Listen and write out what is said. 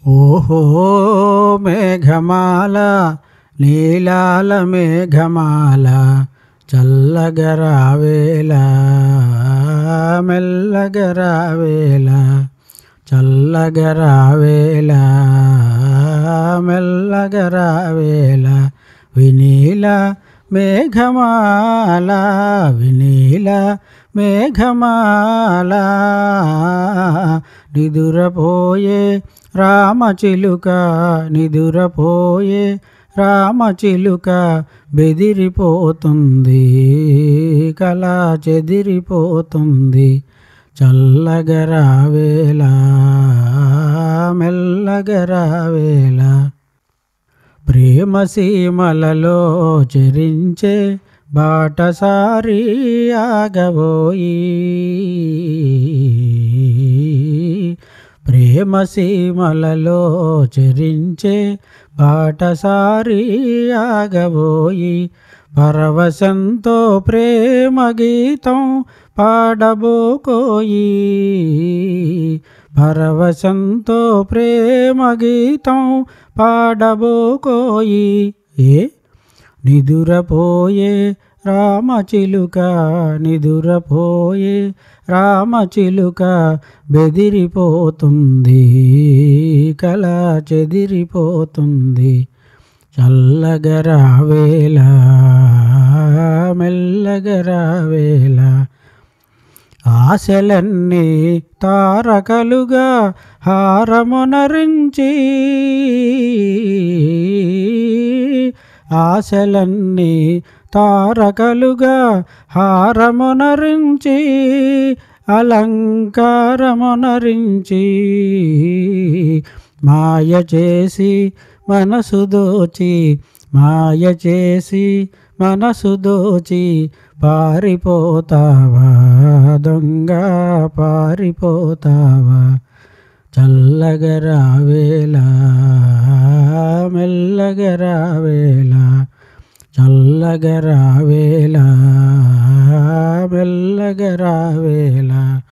ఓహో మేఘమాల నీలాల మేఘమాల చల్లగరావేళ మెల్లగరావేళ చల్లగరావేళ మెల్లగరావేళ వినీల మేఘమాల వినీల మేఘమాల నిదురపోయే రామచిలుక నిదురపోయే రామచిలుక బెదిరిపోతుంది కల చెదిరిపోతుంది చల్లగరావేళ మెల్లగరావేళ ప్రేమ సీమలలో చెరించే బాటసారి ఆగబోయి ప్రేమ సీమలలో చెరించే బాటసారి ఆగబోయి పరవశంతో ప్రేమ గీతం పాడబోకోయి పరవశంతో ప్రేమ గీతం పాడబోకోయి నిదురపోయే రామచిలుక నిదురపోయే రామచిలుక బెదిరిపోతుంది కల చెదిరిపోతుంది చల్లగరావేళ మెల్లగరావేళ ఆశలన్నీ తారకలుగా హారమునరించి ఆశలన్నీ తారకలుగా హారమునరించి అలంకారమునరించి మాయ చేసి మనసు దోచి మాయ చేసి మనసు దోచి పారిపోతావా దొంగ పారిపోతావా చల్లగరావేళ మెల్లగరావేళ చల్లగరావేళ మెల్లగరావేళ